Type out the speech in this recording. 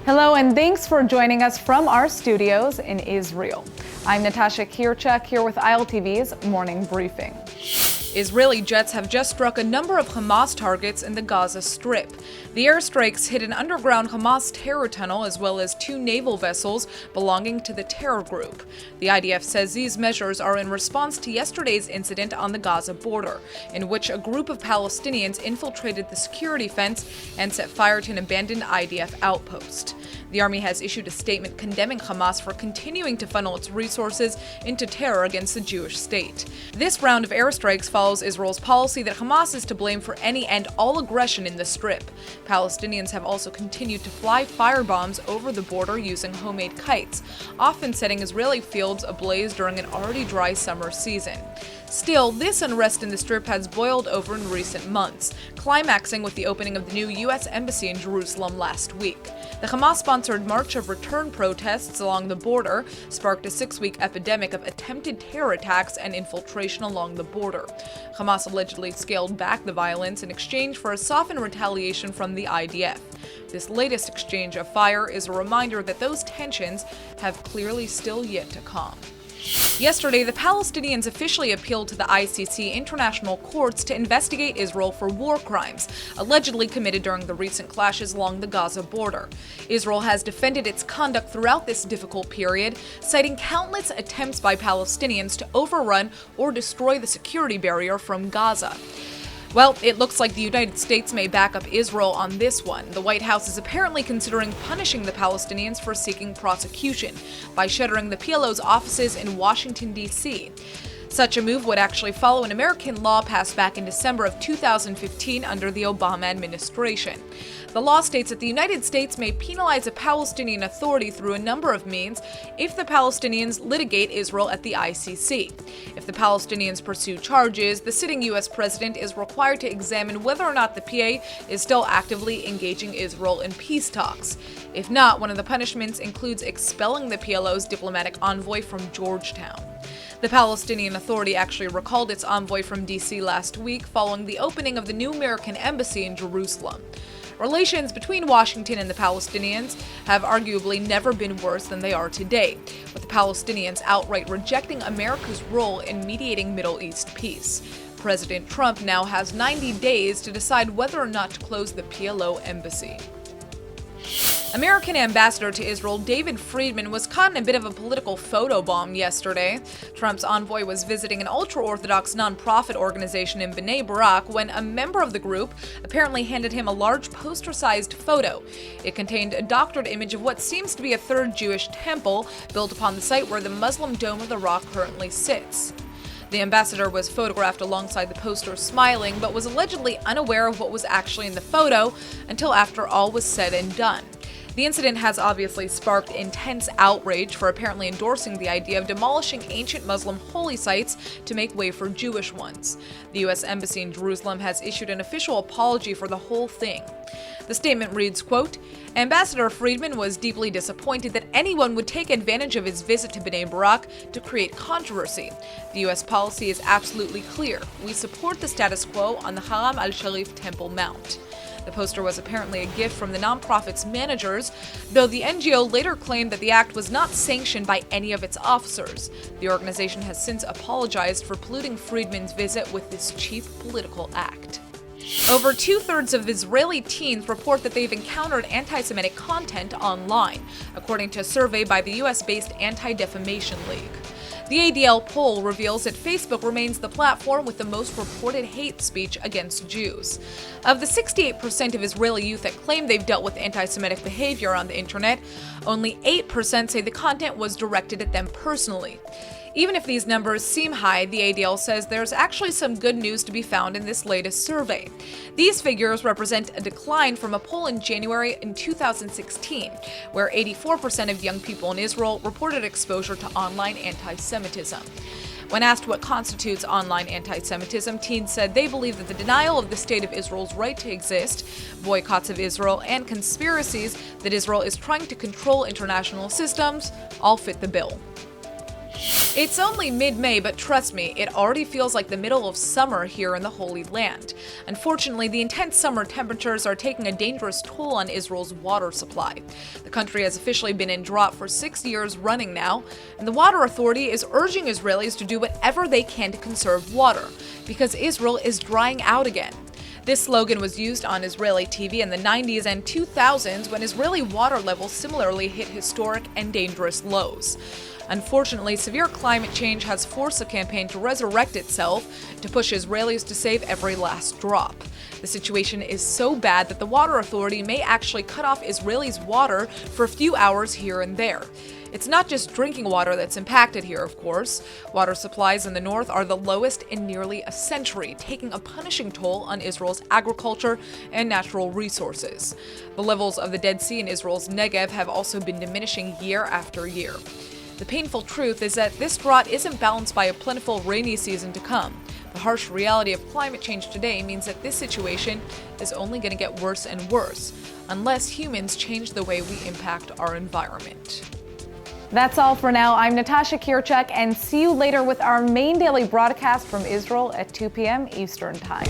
Hello and thanks for joining us from our studios in Israel. I'm Natasha Kirchak here with ILTV's Morning Briefing. Israeli jets have just struck a number of Hamas targets in the Gaza Strip. The airstrikes hit an underground Hamas terror tunnel as well as two naval vessels belonging to the terror group. The I.D.F. says these measures are in response to yesterday's incident on the Gaza border, in which a group of Palestinians infiltrated the security fence and set fire to an abandoned I.D.F. outpost. The army has issued a statement condemning Hamas for continuing to funnel its resources into terror against the Jewish state. This round of airstrikes follows Israel's policy that Hamas is to blame for any and all aggression in the Strip. Palestinians have also continued to fly firebombs over the border using homemade kites, often setting Israeli fields ablaze during an already dry summer season. Still, this unrest in the Strip has boiled over in recent months, climaxing with the opening of the new U.S. Embassy in Jerusalem last week. The Hamas-sponsored March of Return protests along the border sparked a 6-week epidemic of attempted terror attacks and infiltration along the border. Hamas allegedly scaled back the violence in exchange for a softened retaliation from the I.D.F. This latest exchange of fire is a reminder that those tensions have clearly still yet to calm. Yesterday, the Palestinians officially appealed to the I.C.C. international courts to investigate Israel for war crimes allegedly committed during the recent clashes along the Gaza border. Israel has defended its conduct throughout this difficult period, citing countless attempts by Palestinians to overrun or destroy the security barrier from Gaza. Well, it looks like the United States may back up Israel on this one. The White House is apparently considering punishing the Palestinians for seeking prosecution by shuttering the PLO's offices in Washington, D.C. Such a move would actually follow an American law passed back in December of 2015 under the Obama administration. The law states that the United States may penalize a Palestinian authority through a number of means if the Palestinians litigate Israel at the I.C.C. If the Palestinians pursue charges, the sitting U.S. president is required to examine whether or not the PA is still actively engaging Israel in peace talks. If not, one of the punishments includes expelling the PLO's diplomatic envoy from Georgetown. The Palestinian Authority actually recalled its envoy from D.C. last week following the opening of the new American embassy in Jerusalem. Relations between Washington and the Palestinians have arguably never been worse than they are today, with the Palestinians outright rejecting America's role in mediating Middle East peace. President Trump now has 90 days to decide whether or not to close the PLO embassy. American ambassador to Israel David Friedman was caught in a bit of a political photobomb yesterday. Trump's envoy was visiting an ultra-Orthodox nonprofit organization in Bnei Brak when a member of the group apparently handed him a large poster-sized photo. It contained a doctored image of what seems to be a third Jewish temple built upon the site where the Muslim Dome of the Rock currently sits. The ambassador was photographed alongside the poster smiling, but was allegedly unaware of what was actually in the photo until after all was said and done. The incident has obviously sparked intense outrage for apparently endorsing the idea of demolishing ancient Muslim holy sites to make way for Jewish ones. The U.S. Embassy in Jerusalem has issued an official apology for the whole thing. The statement reads, quote, "Ambassador Friedman was deeply disappointed that anyone would take advantage of his visit to Bnei Brak to create controversy. The U.S. policy is absolutely clear. We support the status quo on the Haram al-Sharif Temple Mount." The poster was apparently a gift from the nonprofit's managers, though the NGO later claimed that the act was not sanctioned by any of its officers. The organization has since apologized for polluting Friedman's visit with this cheap political act. Over 2/3 of Israeli teens report that they've encountered anti-Semitic content online, according to a survey by the US-based Anti-Defamation League. The ADL poll reveals that Facebook remains the platform with the most reported hate speech against Jews. Of the 68% of Israeli youth that claim they've dealt with anti-Semitic behavior on the internet, only 8% say the content was directed at them personally. Even if these numbers seem high, the ADL says there's actually some good news to be found in this latest survey. These figures represent a decline from a poll in January in 2016, where 84% of young people in Israel reported exposure to online anti-Semitism. When asked what constitutes online anti-Semitism, teens said they believe that the denial of the State of Israel's right to exist, boycotts of Israel, and conspiracies that Israel is trying to control international systems all fit the bill. It's only mid-May, but trust me, it already feels like the middle of summer here in the Holy Land. Unfortunately, the intense summer temperatures are taking a dangerous toll on Israel's water supply. The country has officially been in drought for 6 years running now, and the Water Authority is urging Israelis to do whatever they can to conserve water, because Israel is drying out again. This slogan was used on Israeli TV in the 90s and 2000s when Israeli water levels similarly hit historic and dangerous lows. Unfortunately, severe climate change has forced the campaign to resurrect itself to push Israelis to save every last drop. The situation is so bad that the Water Authority may actually cut off Israelis' water for a few hours here and there. It's not just drinking water that's impacted here, of course. Water supplies in the north are the lowest in nearly a century, taking a punishing toll on Israel's agriculture and natural resources. The levels of the Dead Sea in Israel's Negev have also been diminishing year after year. The painful truth is that this drought isn't balanced by a plentiful rainy season to come. The harsh reality of climate change today means that this situation is only going to get worse and worse, unless humans change the way we impact our environment. That's all for now. I'm Natasha Kirchak, and see you later with our main daily broadcast from Israel at 2 p.m. Eastern Time.